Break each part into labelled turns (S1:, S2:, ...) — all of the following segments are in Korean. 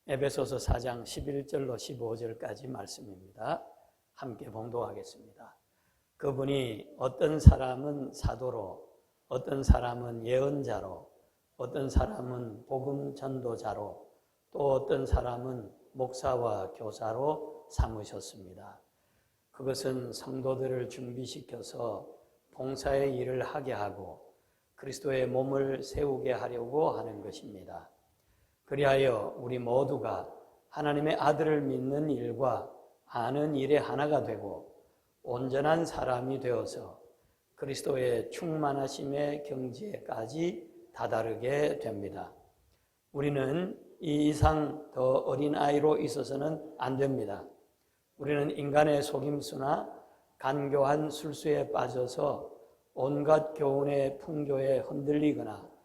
S1: 에베소서 4장 11절로 15절까지 말씀입니다. 함께 봉독하겠습니다. 그분이 어떤 사람은 사도로, 어떤 사람은 예언자로, 어떤 사람은 복음 전도자로, 또 어떤 사람은 목사와 교사로 삼으셨습니다. 그것은 성도들을 준비시켜서 봉사의 일을 하게 하고 그리스도의 몸을 세우게 하려고 하는 것입니다. 그리하여 우리 모두가 하나님의 아들을 믿는 일과 아는 일에 하나가 되고 온전한 사람이 되어서 그리스도의 충만하심의 경지에까지 다다르게 됩니다. 우리는 이 이상 더 어린아이로 있어서는 안 됩니다. 우리는 인간의 속임수나 간교한 술수에 빠져서 온갖 교훈의 풍조에 흔들리거나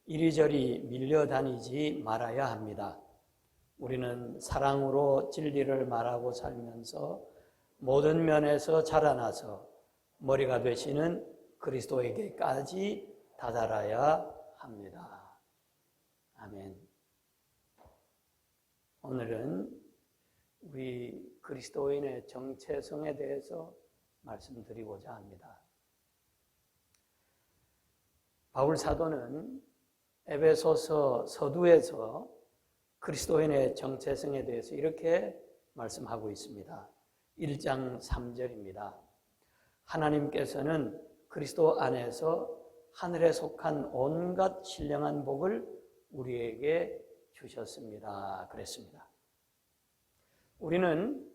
S1: 이리저리 밀려다니지 말아야 합니다. 우리는 사랑으로 진리를 말하고 살면서 모든 면에서 자라나서 머리가 되시는 그리스도에게까지 다다라야 합니다. 아멘. 오늘은 우리 그리스도인의 정체성에 대해서 말씀드리고자 합니다. 바울 사도는 에베소서 서두에서 그리스도인의 정체성에 대해서 이렇게 말씀하고 있습니다. 1장 3절입니다. 하나님께서는 그리스도 안에서 하늘에 속한 온갖 신령한 복을 우리에게 주셨습니다. 그랬습니다. 우리는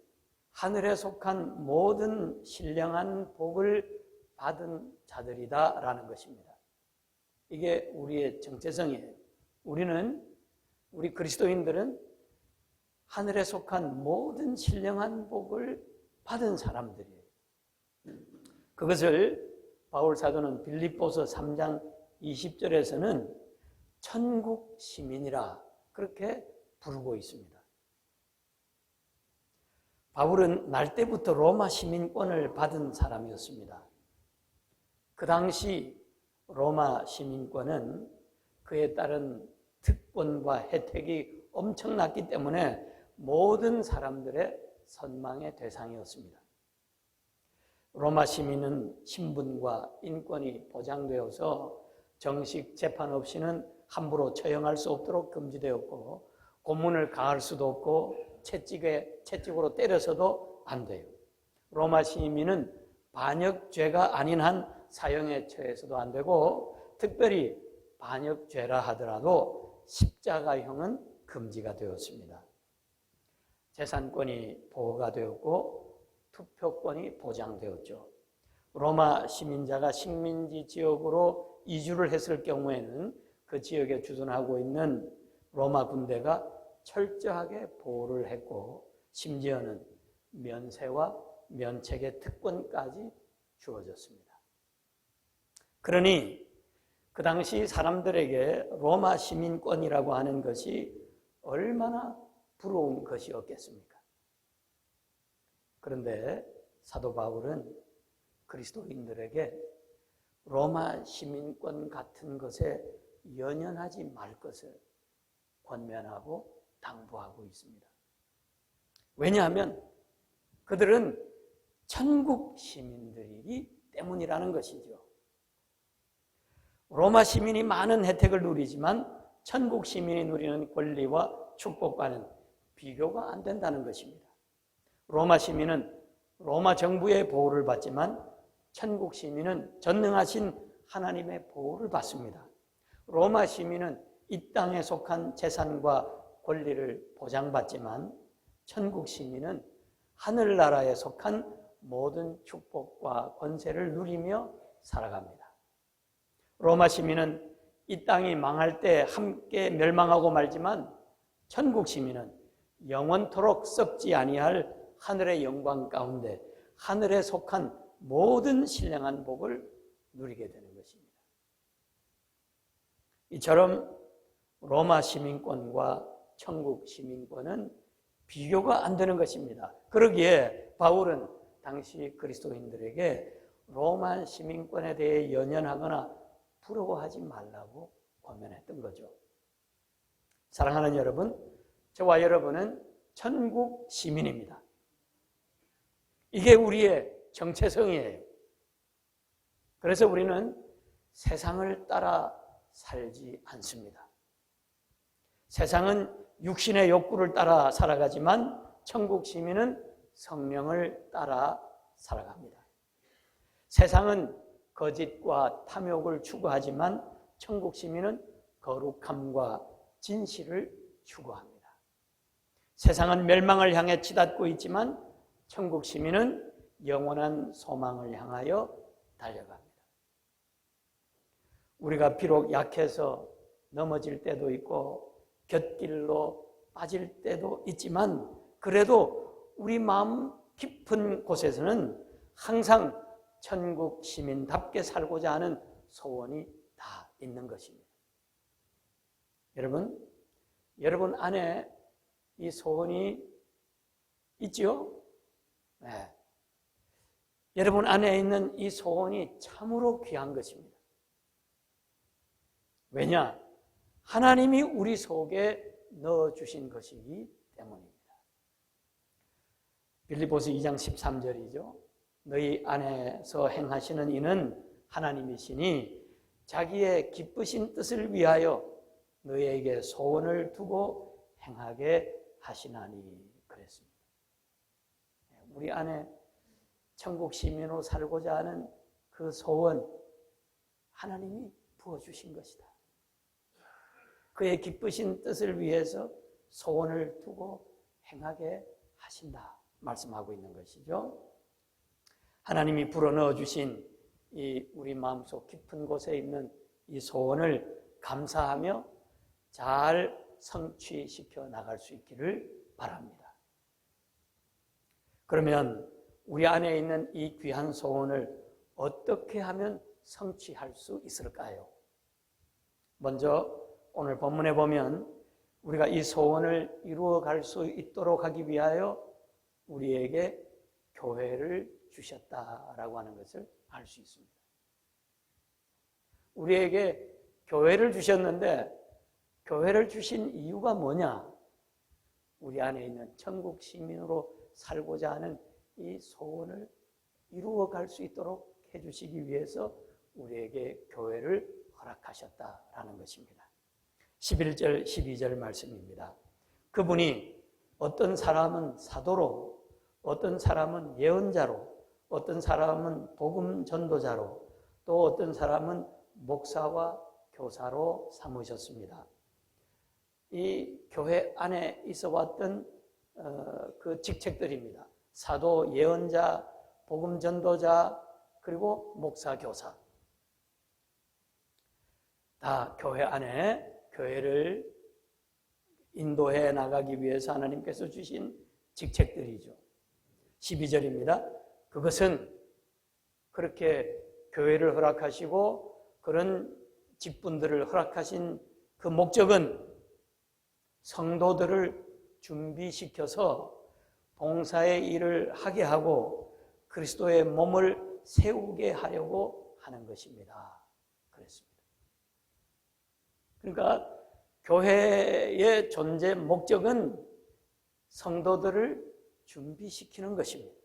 S1: 하늘에 속한 모든 신령한 복을 받은 자들이다라는 것입니다. 이게 우리의 정체성이에요. 우리 그리스도인들은 하늘에 속한 모든 신령한 복을 받은 사람들이에요. 그것을 바울 사도는 빌립보서 3장 20절에서는 천국 시민이라 그렇게 부르고 있습니다. 바울은 날 때부터 로마 시민권을 받은 사람이었습니다. 그 당시 로마 시민권은 그에 따른 특권과 혜택이 엄청났기 때문에 모든 사람들의 선망의 대상이었습니다. 로마 시민은 신분과 인권이 보장되어서 정식 재판 없이는 함부로 처형할 수 없도록 금지되었고 고문을 가할 수도 없고 채찍으로 때려서도 안 돼요. 로마 시민은 반역죄가 아닌 한 사형에 처해서도 안 되고 특별히 반역죄라 하더라도 십자가형은 금지가 되었습니다. 재산권이 보호가 되었고 투표권이 보장되었죠. 로마 시민자가 식민지 지역으로 이주를 했을 경우에는 그 지역에 주둔하고 있는 로마 군대가 철저하게 보호를 했고 심지어는 면세와 면책의 특권까지 주어졌습니다. 그러니 그 당시 사람들에게 로마 시민권이라고 하는 것이 얼마나 부러운 것이었겠습니까? 그런데 사도 바울은 그리스도인들에게 로마 시민권 같은 것에 연연하지 말 것을 권면하고 당부하고 있습니다. 왜냐하면 그들은 천국 시민들이기 때문이라는 것이죠. 로마 시민이 많은 혜택을 누리지만 천국 시민이 누리는 권리와 축복과는 비교가 안 된다는 것입니다. 로마 시민은 로마 정부의 보호를 받지만 천국 시민은 전능하신 하나님의 보호를 받습니다. 로마 시민은 이 땅에 속한 재산과 권리를 보장받지만 천국 시민은 하늘나라에 속한 모든 축복과 권세를 누리며 살아갑니다. 로마 시민은 이 땅이 망할 때 함께 멸망하고 말지만 천국 시민은 영원토록 썩지 아니할 하늘의 영광 가운데 하늘에 속한 모든 신령한 복을 누리게 되는 것입니다. 이처럼 로마 시민권과 천국 시민권은 비교가 안 되는 것입니다. 그러기에 바울은 당시 그리스도인들에게 로마 시민권에 대해 연연하거나 부러워하지 말라고 권면했던 거죠. 사랑하는 여러분, 저와 여러분은 천국 시민입니다. 이게 우리의 정체성이에요. 그래서 우리는 세상을 따라 살지 않습니다. 세상은 육신의 욕구를 따라 살아가지만 천국 시민은 성령을 따라 살아갑니다. 세상은 거짓과 탐욕을 추구하지만 천국 시민은 거룩함과 진실을 추구합니다. 세상은 멸망을 향해 치닫고 있지만 천국 시민은 영원한 소망을 향하여 달려갑니다. 우리가 비록 약해서 넘어질 때도 있고 곁길로 빠질 때도 있지만 그래도 우리 마음 깊은 곳에서는 항상 천국 시민답게 살고자 하는 소원이 다 있는 것입니다. 여러분 안에 이 소원이 있죠? 네. 여러분 안에 있는 이 소원이 참으로 귀한 것입니다. 왜냐? 하나님이 우리 속에 넣어주신 것이기 때문입니다. 빌립보서 2장 13절이죠. 너희 안에서 행하시는 이는 하나님이시니 자기의 기쁘신 뜻을 위하여 너희에게 소원을 두고 행하게 하시나니 그랬습니다. 우리 안에 천국 시민으로 살고자 하는 그 소원 하나님이 부어주신 것이다. 그의 기쁘신 뜻을 위해서 소원을 두고 행하게 하신다 말씀하고 있는 것이죠. 하나님이 불어넣어 주신 이 우리 마음속 깊은 곳에 있는 이 소원을 감사하며 잘 성취시켜 나갈 수 있기를 바랍니다. 그러면 우리 안에 있는 이 귀한 소원을 어떻게 하면 성취할 수 있을까요? 먼저 오늘 본문에 보면 우리가 이 소원을 이루어 갈 수 있도록 하기 위하여 우리에게 교회를 주셨다라고 하는 것을 알 수 있습니다. 우리에게 교회를 주셨는데 교회를 주신 이유가 뭐냐? 우리 안에 있는 천국 시민으로 살고자 하는 이 소원을 이루어 갈 수 있도록 해주시기 위해서 우리에게 교회를 허락하셨다라는 것입니다. 11절, 12절 말씀입니다. 그분이 어떤 사람은 사도로, 어떤 사람은 예언자로, 어떤 사람은 복음 전도자로, 또 어떤 사람은 목사와 교사로 삼으셨습니다. 이 교회 안에 있어 왔던 그 직책들입니다. 사도, 예언자, 복음 전도자, 그리고 목사, 교사. 다 교회 안에 교회를 인도해 나가기 위해서 하나님께서 주신 직책들이죠. 12절입니다. 그것은 그렇게 교회를 허락하시고 그런 직분들을 허락하신 그 목적은 성도들을 준비시켜서 봉사의 일을 하게 하고 그리스도의 몸을 세우게 하려고 하는 것입니다. 그랬습니다. 그러니까 교회의 존재 목적은 성도들을 준비시키는 것입니다.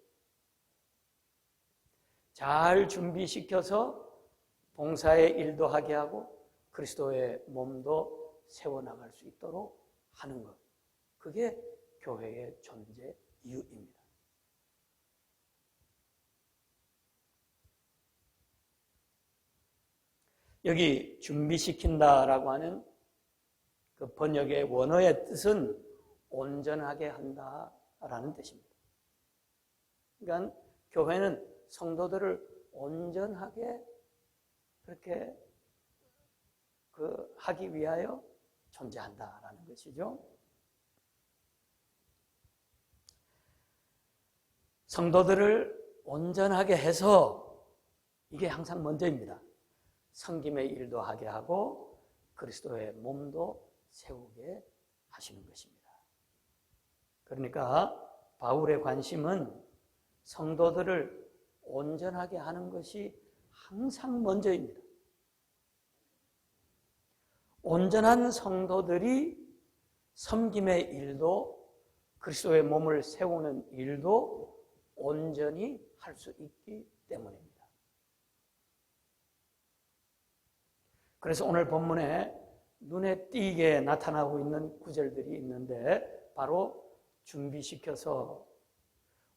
S1: 잘 준비시켜서 봉사의 일도 하게 하고 그리스도의 몸도 세워나갈 수 있도록 하는 것. 그게 교회의 존재 이유입니다. 여기 준비시킨다라고 하는 그 번역의 원어의 뜻은 온전하게 한다라는 뜻입니다. 그러니까 교회는 성도들을 온전하게 그렇게 하기 위하여 존재한다라는 것이죠. 성도들을 온전하게 해서 이게 항상 먼저입니다. 섬김의 일도 하게 하고 그리스도의 몸도 세우게 하시는 것입니다. 그러니까 바울의 관심은 성도들을 온전하게 하는 것이 항상 먼저입니다. 온전한 성도들이 섬김의 일도 그리스도의 몸을 세우는 일도 온전히 할 수 있기 때문입니다. 그래서 오늘 본문에 눈에 띄게 나타나고 있는 구절들이 있는데 바로 준비시켜서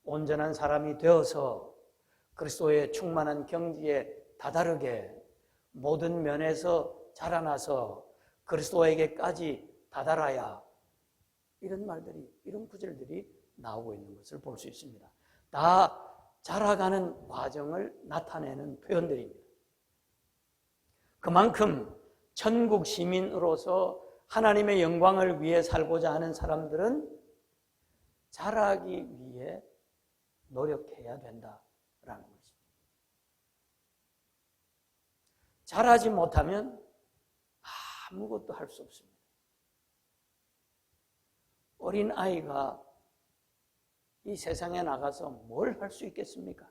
S1: 온전한 사람이 되어서 그리스도의 충만한 경지에 다다르게 모든 면에서 자라나서 그리스도에게까지 다다라야 이런 말들이, 이런 구절들이 나오고 있는 것을 볼 수 있습니다. 다 자라가는 과정을 나타내는 표현들입니다. 그만큼 천국 시민으로서 하나님의 영광을 위해 살고자 하는 사람들은 자라기 위해 노력해야 된다라는 것입니다. 자라지 못하면 아무것도 할 수 없습니다. 어린 아이가 이 세상에 나가서 뭘 할 수 있겠습니까?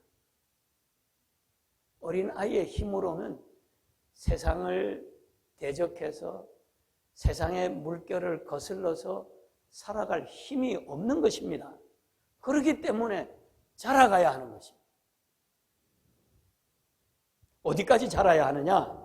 S1: 어린 아이의 힘으로는 세상을 대적해서 세상의 물결을 거슬러서 살아갈 힘이 없는 것입니다. 그렇기 때문에 자라가야 하는 것입니다. 어디까지 자라야 하느냐?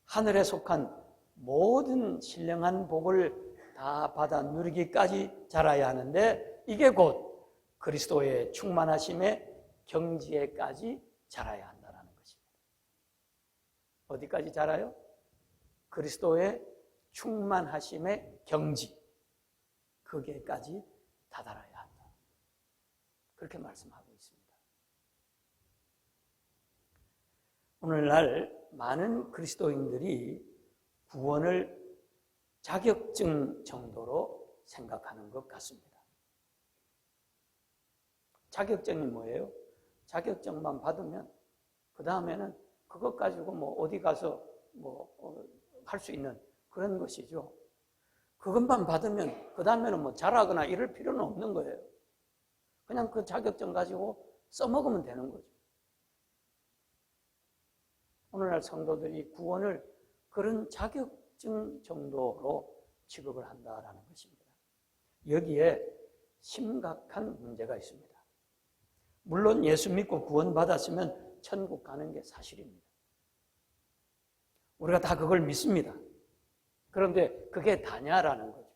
S1: 하늘에 속한 모든 신령한 복을 다 받아 누리기까지 자라야 하는데 이게 곧 그리스도의 충만하심의 경지에까지 자라야 한다는 것입니다. 어디까지 자라요? 그리스도의 충만하심의 경지, 거기에까지 다다라야 한다. 그렇게 말씀하고 있습니다. 오늘날 많은 그리스도인들이 구원을 자격증 정도로 생각하는 것 같습니다. 자격증이 뭐예요? 자격증만 받으면 그 다음에는 그것 가지고 어디 가서 할 수 있는 그런 것이죠. 그것만 받으면 그 다음에는 잘하거나 이럴 필요는 없는 거예요. 그냥 그 자격증 가지고 써먹으면 되는 거죠. 오늘날 성도들이 구원을 그런 자격증 정도로 취급을 한다라는 것입니다. 여기에 심각한 문제가 있습니다. 물론 예수 믿고 구원받았으면 천국 가는 게 사실입니다. 우리가 다 그걸 믿습니다. 그런데 그게 다냐라는 거죠.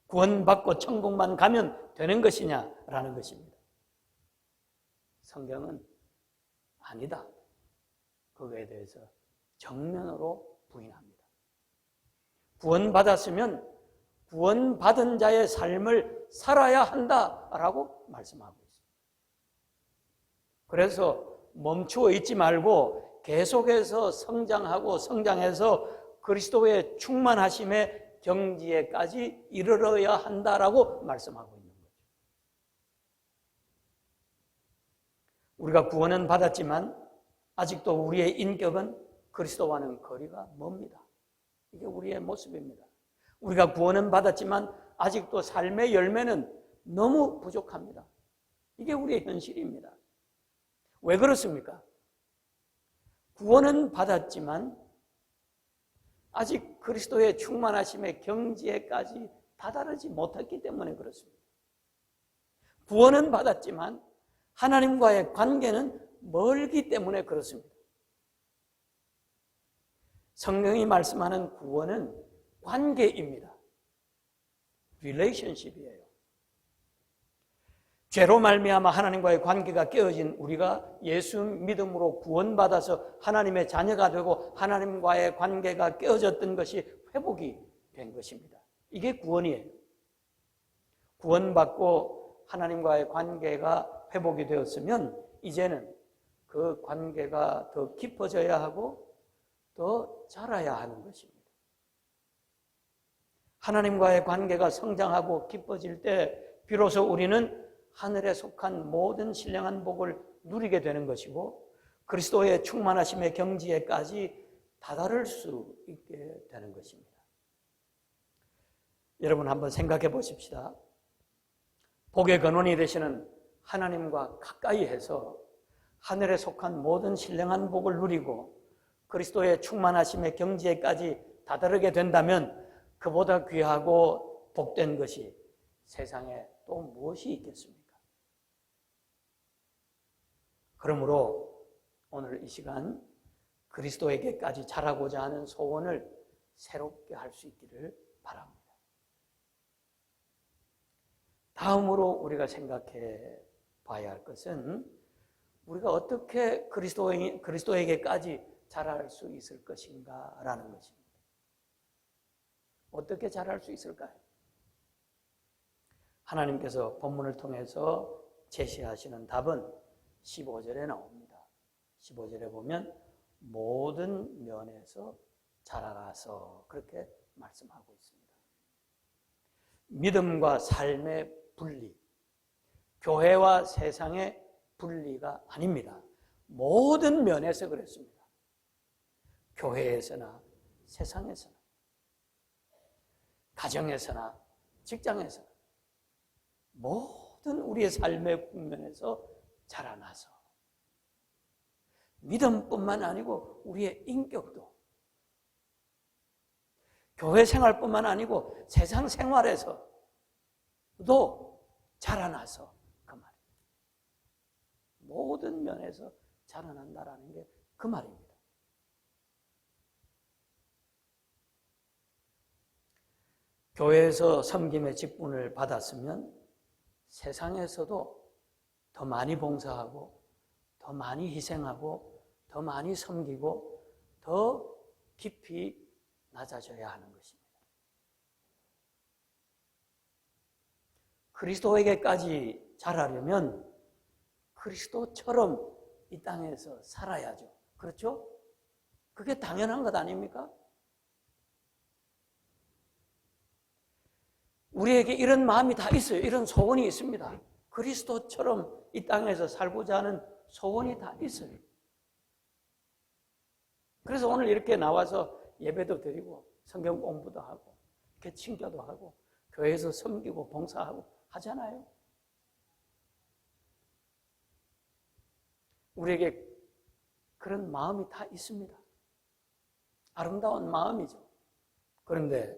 S1: 구원받고 천국만 가면 되는 것이냐라는 것입니다. 성경은 아니다. 그거에 대해서 정면으로 부인합니다. 구원받았으면 구원받은 자의 삶을 살아야 한다라고 말씀하고 있습니다. 그래서 멈추어 있지 말고 계속해서 성장하고 성장해서 그리스도의 충만하심의 경지에까지 이르러야 한다라고 말씀하고 있는 거죠. 우리가 구원은 받았지만 아직도 우리의 인격은 그리스도와는 거리가 멉니다. 이게 우리의 모습입니다. 우리가 구원은 받았지만 아직도 삶의 열매는 너무 부족합니다. 이게 우리의 현실입니다. 왜 그렇습니까? 구원은 받았지만 아직 그리스도의 충만하심의 경지에까지 다다르지 못했기 때문에 그렇습니다. 구원은 받았지만 하나님과의 관계는 멀기 때문에 그렇습니다. 성경이 말씀하는 구원은 관계입니다. relationship이에요. 죄로 말미암아 하나님과의 관계가 깨어진 우리가 예수 믿음으로 구원받아서 하나님의 자녀가 되고 하나님과의 관계가 깨어졌던 것이 회복이 된 것입니다. 이게 구원이에요. 구원받고 하나님과의 관계가 회복이 되었으면 이제는 그 관계가 더 깊어져야 하고 더 자라야 하는 것입니다. 하나님과의 관계가 성장하고 깊어질 때 비로소 우리는 하늘에 속한 모든 신령한 복을 누리게 되는 것이고 그리스도의 충만하심의 경지에까지 다다를 수 있게 되는 것입니다. 여러분 한번 생각해 보십시다. 복의 근원이 되시는 하나님과 가까이 해서 하늘에 속한 모든 신령한 복을 누리고 그리스도의 충만하심의 경지에까지 다다르게 된다면 그보다 귀하고 복된 것이 세상에 또 무엇이 있겠습니까? 그러므로 오늘 이 시간 그리스도에게까지 자라고자 하는 소원을 새롭게 할 수 있기를 바랍니다. 다음으로 우리가 생각해 봐야 할 것은 우리가 어떻게 그리스도에게까지 자랄 수 있을 것인가 라는 것입니다. 어떻게 자랄 수 있을까요? 하나님께서 본문을 통해서 제시하시는 답은 15절에 나옵니다. 15절에 보면 모든 면에서 자라가서 그렇게 말씀하고 있습니다. 믿음과 삶의 분리, 교회와 세상의 분리가 아닙니다. 모든 면에서 그랬습니다. 교회에서나 세상에서나 가정에서나 직장에서나 모든 우리의 삶의 국면에서 자라나서 믿음뿐만 아니고 우리의 인격도 교회 생활뿐만 아니고 세상 생활에서도 자라나서 그 말입니다. 모든 면에서 자라난다라는 게 그 말입니다. 교회에서 섬김의 직분을 받았으면 세상에서도 더 많이 봉사하고 더 많이 희생하고 더 많이 섬기고 더 깊이 낮아져야 하는 것입니다. 그리스도에게까지 자라려면 그리스도처럼 이 땅에서 살아야죠. 그렇죠? 그게 당연한 것 아닙니까? 우리에게 이런 마음이 다 있어요. 이런 소원이 있습니다. 그리스도처럼 이 땅에서 살고자 하는 소원이 다 있어요. 그래서 오늘 이렇게 나와서 예배도 드리고 성경 공부도 하고 개친교도 하고 교회에서 섬기고 봉사하고 하잖아요. 우리에게 그런 마음이 다 있습니다. 아름다운 마음이죠. 그런데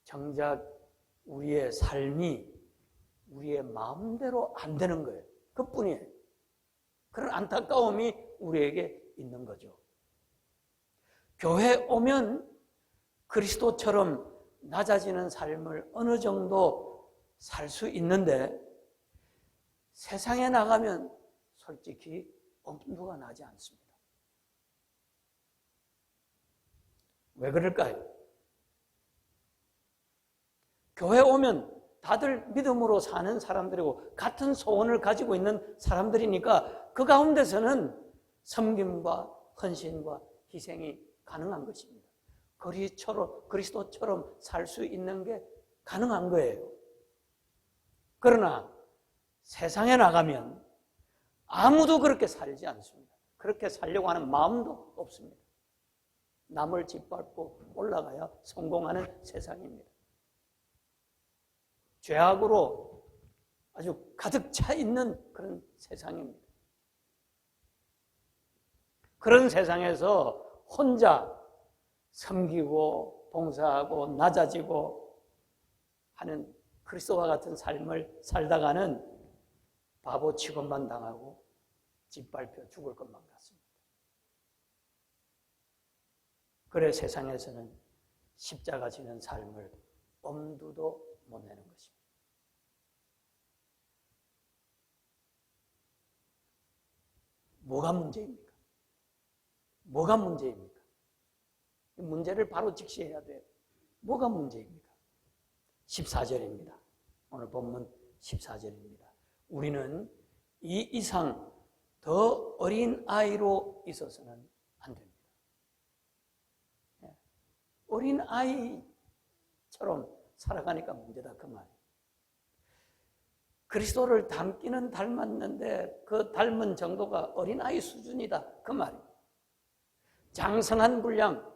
S1: 정작 우리의 삶이 우리의 마음대로 안 되는 거예요. 그뿐이에요. 그런 안타까움이 우리에게 있는 거죠. 교회 오면 그리스도처럼 낮아지는 삶을 어느 정도 살 수 있는데 세상에 나가면 솔직히 엄두가 나지 않습니다. 왜 그럴까요? 교회 오면 다들 믿음으로 사는 사람들이고 같은 소원을 가지고 있는 사람들이니까 그 가운데서는 섬김과 헌신과 희생이 가능한 것입니다. 그리스도처럼 살 수 있는 게 가능한 거예요. 그러나 세상에 나가면 아무도 그렇게 살지 않습니다. 그렇게 살려고 하는 마음도 없습니다. 남을 짓밟고 올라가야 성공하는 세상입니다. 죄악으로 아주 가득 차 있는 그런 세상입니다. 그런 세상에서 혼자 섬기고 봉사하고 낮아지고 하는 그리스도와 같은 삶을 살다가는 바보 취급만 당하고 짓밟혀 죽을 것만 같습니다. 그래 세상에서는 십자가 지는 삶을 엄두도 못 내는 것입니다. 뭐가 문제입니까? 뭐가 문제입니까? 이 문제를 바로 직시해야 돼요. 뭐가 문제입니까? 14절입니다. 오늘 본문 14절입니다. 우리는 이 이상 더 어린 아이로 있어서는 안 됩니다. 어린 아이처럼 살아가니까 문제다 그 말이에요. 그리스도를 닮기는 닮았는데 그 닮은 정도가 어린아이 수준이다 그 말이에요. 장성한 분량,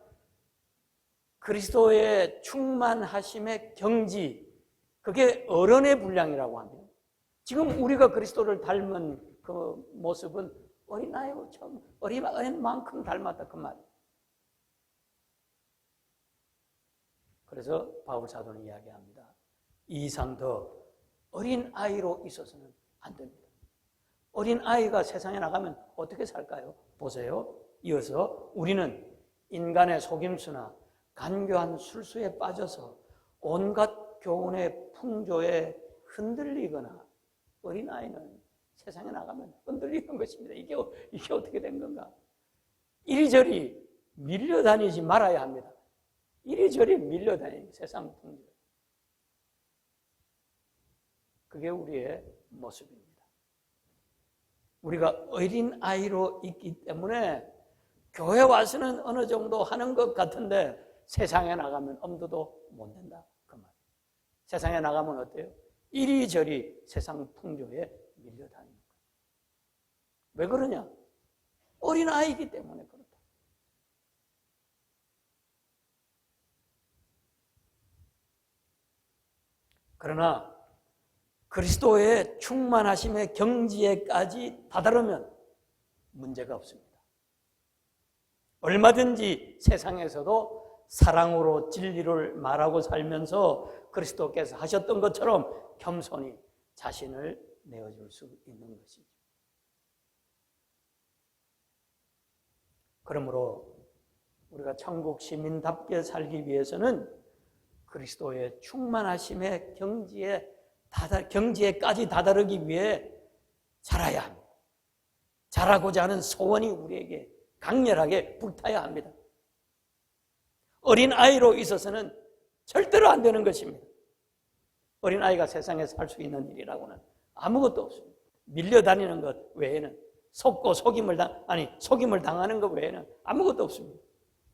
S1: 그리스도의 충만하심의 경지, 그게 어른의 분량이라고 합니다. 지금 우리가 그리스도를 닮은 그 모습은 어린아이처럼 어린만큼 닮았다 그 말이에요. 그래서 바울 사도는 이야기합니다. 이 이상 더 어린 아이로 있어서는 안 됩니다. 어린 아이가 세상에 나가면 어떻게 살까요? 보세요. 이어서 우리는 인간의 속임수나 간교한 술수에 빠져서 온갖 교훈의 풍조에 흔들리거나, 어린 아이는 세상에 나가면 흔들리는 것입니다. 이게 어떻게 된 건가? 이리저리 밀려다니지 말아야 합니다. 이리저리 밀려다니는 세상 풍조. 그게 우리의 모습입니다. 우리가 어린 아이로 있기 때문에 교회 와서는 어느 정도 하는 것 같은데 세상에 나가면 엄두도 못 낸다. 그 말. 세상에 나가면 어때요? 이리저리 세상 풍조에 밀려다니는 거예요. 왜 그러냐? 어린 아이이기 때문에 그렇다. 그러나 그리스도의 충만하심의 경지에까지 다다르면 문제가 없습니다. 얼마든지 세상에서도 사랑으로 진리를 말하고 살면서 그리스도께서 하셨던 것처럼 겸손히 자신을 내어줄 수 있는 것이죠. 그러므로 우리가 천국 시민답게 살기 위해서는 그리스도의 충만하심의 경지에까지 다다르기 위해 자라야 합니다. 자라고자 하는 소원이 우리에게 강렬하게 불타야 합니다. 어린 아이로 있어서는 절대로 안 되는 것입니다. 어린 아이가 세상에 살 수 있는 일이라고는 아무것도 없습니다. 밀려다니는 것 외에는, 속임을 당하는 것 외에는 아무것도 없습니다.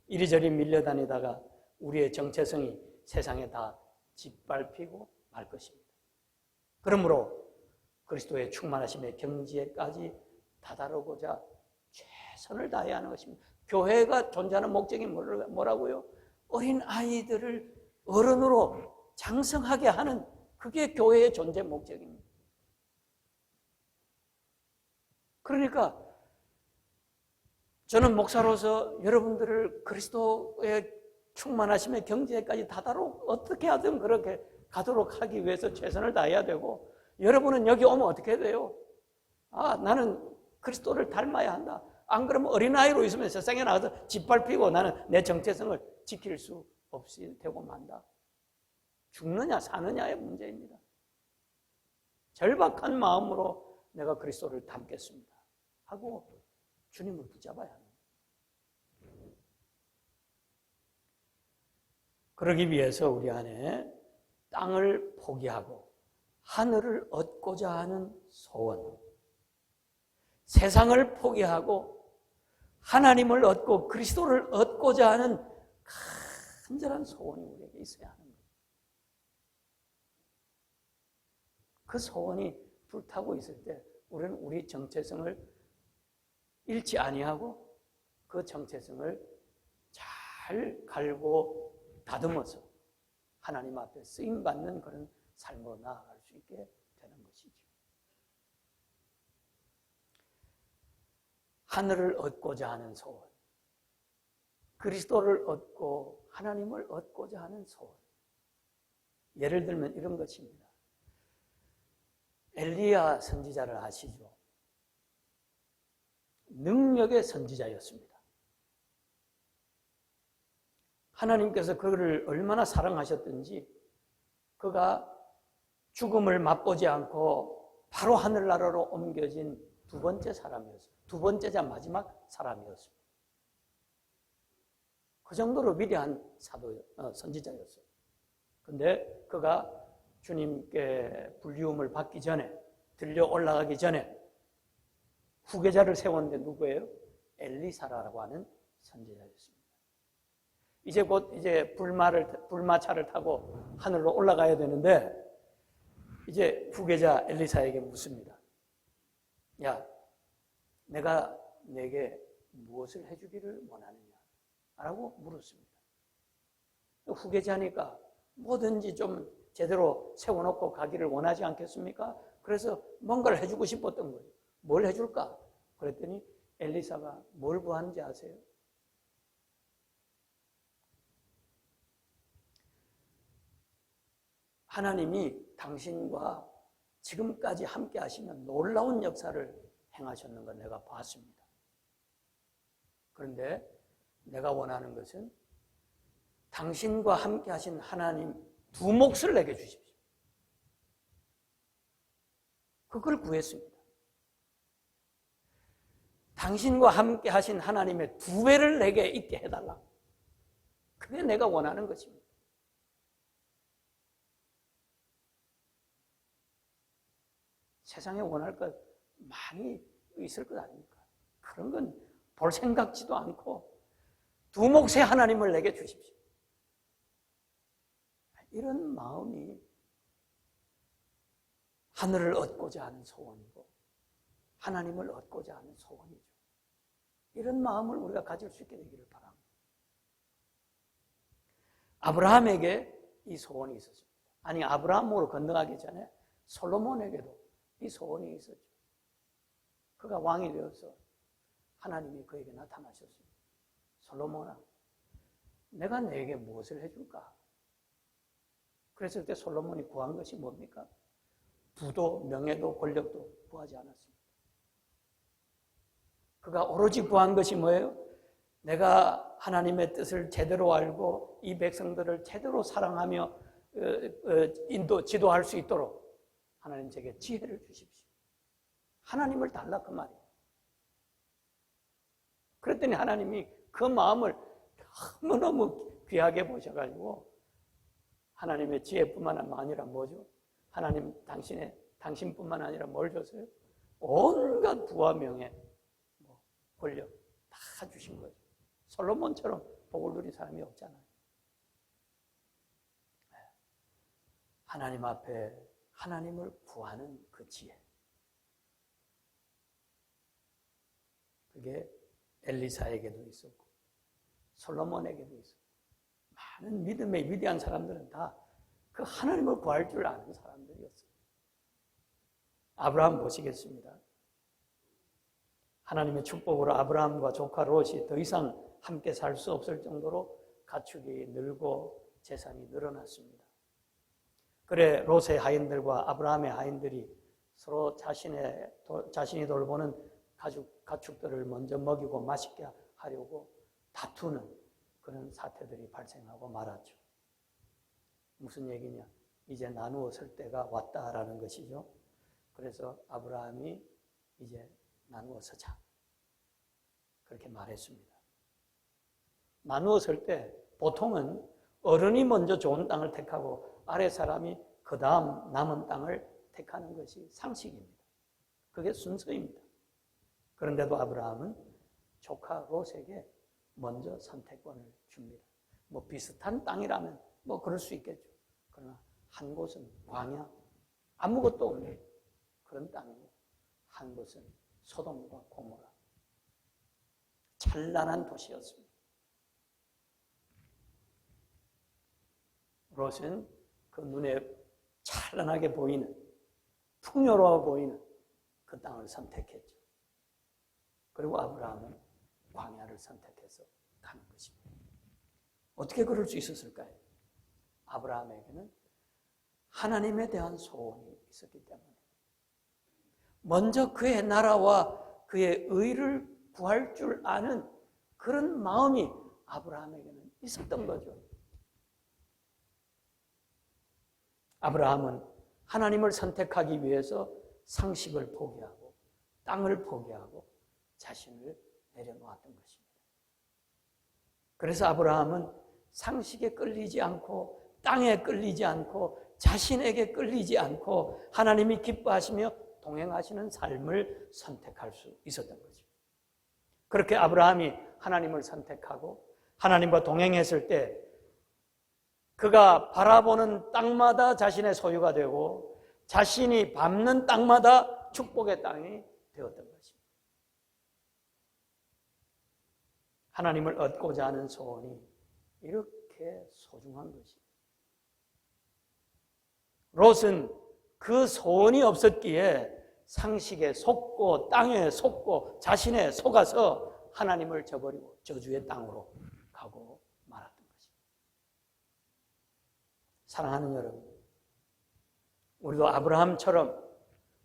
S1: 이리저리 밀려다니다가 우리의 정체성이 세상에 다 짓밟히고 말 것입니다. 그러므로 그리스도의 충만하심의 경지에까지 다다르고자 최선을 다해야 하는 것입니다. 교회가 존재하는 목적이 뭐라고요? 어린 아이들을 어른으로 장성하게 하는, 그게 교회의 존재 목적입니다. 그러니까 저는 목사로서 여러분들을 그리스도의 충만하심의 경지에까지 어떻게 하든 그렇게 가도록 하기 위해서 최선을 다해야 되고, 여러분은 여기 오면 어떻게 돼요? 나는 그리스도를 닮아야 한다. 안 그러면 어린아이로 있으면 세상에 나가서 짓밟히고 나는 내 정체성을 지킬 수 없이 되고 만다. 죽느냐 사느냐의 문제입니다. 절박한 마음으로 내가 그리스도를 닮겠습니다 하고 주님을 붙잡아야 합니다. 그러기 위해서 우리 안에 땅을 포기하고 하늘을 얻고자 하는 소원, 세상을 포기하고 하나님을 얻고 그리스도를 얻고자 하는 간절한 소원이 우리에게 있어야 하는 거예요. 그 소원이 불타고 있을 때 우리는 우리 정체성을 잃지 아니하고 그 정체성을 잘 갈고 다듬어서 하나님 앞에 쓰임받는 그런 삶으로 나아갈 수 있게 되는 것이죠. 하늘을 얻고자 하는 소원, 그리스도를 얻고 하나님을 얻고자 하는 소원. 예를 들면 이런 것입니다. 엘리야 선지자를 아시죠? 능력의 선지자였습니다. 하나님께서 그를 얼마나 사랑하셨든지 그가 죽음을 맛보지 않고 바로 하늘나라로 옮겨진 두 번째 사람이었어요. 두 번째자 마지막 사람이었습니다. 그 정도로 위대한 선지자였어요. 근데 그가 주님께 불리움을 받기 전에, 들려 올라가기 전에 후계자를 세웠는데 누구예요? 엘리사라고 하는 선지자였습니다. 이제 불마차를 타고 하늘로 올라가야 되는데 이제 후계자 엘리사에게 묻습니다. 야, 내가 내게 무엇을 해주기를 원하느냐? 라고 물었습니다. 후계자니까 뭐든지 좀 제대로 세워놓고 가기를 원하지 않겠습니까? 그래서 뭔가를 해주고 싶었던 거예요. 뭘 해줄까? 그랬더니 엘리사가 뭘 구하는지 아세요? 하나님이 당신과 지금까지 함께 하시면 놀라운 역사를 행하셨는 걸 내가 봤습니다. 그런데 내가 원하는 것은 당신과 함께 하신 하나님 두 몫을 내게 주십시오. 그걸 구했습니다. 당신과 함께 하신 하나님의 두 배를 내게 있게 해달라. 그게 내가 원하는 것입니다. 세상에 원할 것 많이 있을 것 아닙니까? 그런 건 볼 생각지도 않고 두 몫의 하나님을 내게 주십시오. 이런 마음이 하늘을 얻고자 하는 소원이고 하나님을 얻고자 하는 소원이죠. 이런 마음을 우리가 가질 수 있게 되기를 바랍니다. 아브라함에게 이 소원이 있었습니다. 아니, 아브라함으로 건너가기 전에 솔로몬에게도 이 소원이 있었죠. 그가 왕이 되어서 하나님이 그에게 나타나셨습니다. 솔로몬아, 내가 너에게 무엇을 해줄까? 그랬을 때 솔로몬이 구한 것이 뭡니까? 부도, 명예도, 권력도 구하지 않았습니다. 그가 오로지 구한 것이 뭐예요? 내가 하나님의 뜻을 제대로 알고 이 백성들을 제대로 사랑하며 지도할 수 있도록 하나님 제게 지혜를 주십시오. 하나님을 달라 그 말이에요. 그랬더니 하나님이 그 마음을 너무너무 귀하게 보셔가지고 하나님의 지혜뿐만 아니라 뭐죠? 하나님 당신뿐만 아니라 뭘 줬어요? 온갖 부와 명예, 권력 다 주신 거죠. 솔로몬처럼 복을 누린 사람이 없잖아요. 하나님 앞에 하나님을 구하는 그 지혜. 그게 엘리사에게도 있었고 솔로몬에게도 있었고 많은 믿음의 위대한 사람들은 다 그 하나님을 구할 줄 아는 사람들이었어요. 아브라함 보시겠습니다. 하나님의 축복으로 아브라함과 조카 롯이 더 이상 함께 살 수 없을 정도로 가축이 늘고 재산이 늘어났습니다. 그래 롯의 하인들과 아브라함의 하인들이 서로 자신이 돌보는 가축들을 먼저 먹이고 맛있게 하려고 다투는 그런 사태들이 발생하고 말았죠. 무슨 얘기냐? 이제 나누어 설 때가 왔다라는 것이죠. 그래서 아브라함이 이제 나누어 서자 그렇게 말했습니다. 나누어 설 때 보통은 어른이 먼저 좋은 땅을 택하고 아래 사람이 그 다음 남은 땅을 택하는 것이 상식입니다. 그게 순서입니다. 그런데도 아브라함은 조카 롯에게 먼저 선택권을 줍니다. 뭐 비슷한 땅이라면 뭐 그럴 수 있겠죠. 그러나 한 곳은 광야, 아무것도 없는 그런 땅이고 한 곳은 소돔과 고모라, 찬란한 도시였습니다. 롯은 그 눈에 찬란하게 보이는, 풍요로워 보이는 그 땅을 선택했죠. 그리고 아브라함은 광야를 선택해서 가는 것입니다. 어떻게 그럴 수 있었을까요? 아브라함에게는 하나님에 대한 소원이 있었기 때문에 먼저 그의 나라와 그의 의를 구할 줄 아는 그런 마음이 아브라함에게는 있었던 거죠. 아브라함은 하나님을 선택하기 위해서 상식을 포기하고 땅을 포기하고 자신을 내려놓았던 것입니다. 그래서 아브라함은 상식에 끌리지 않고 땅에 끌리지 않고 자신에게 끌리지 않고 하나님이 기뻐하시며 동행하시는 삶을 선택할 수 있었던 거죠. 그렇게 아브라함이 하나님을 선택하고 하나님과 동행했을 때 그가 바라보는 땅마다 자신의 소유가 되고 자신이 밟는 땅마다 축복의 땅이 되었던 것입니다. 하나님을 얻고자 하는 소원이 이렇게 소중한 것입니다. 롯은 그 소원이 없었기에 상식에 속고 땅에 속고 자신에 속아서 하나님을 저버리고 저주의 땅으로 가고 말았던 것입니다. 사랑하는 여러분, 우리도 아브라함처럼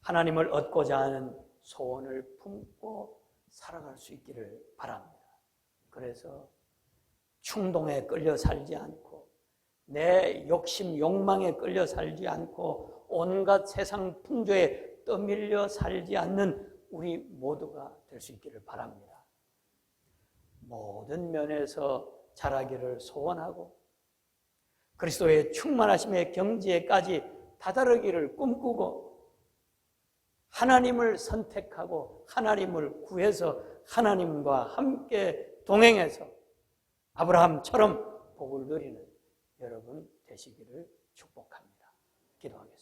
S1: 하나님을 얻고자 하는 소원을 품고 살아갈 수 있기를 바랍니다. 그래서 충동에 끌려 살지 않고 내 욕심, 욕망에 끌려 살지 않고 온갖 세상 풍조에 떠밀려 살지 않는 우리 모두가 될 수 있기를 바랍니다. 모든 면에서 자라기를 소원하고 그리스도의 충만하심의 경지에까지 다다르기를 꿈꾸고 하나님을 선택하고 하나님을 구해서 하나님과 함께 동행해서 아브라함처럼 복을 누리는 여러분 되시기를 축복합니다. 기도하겠습니다.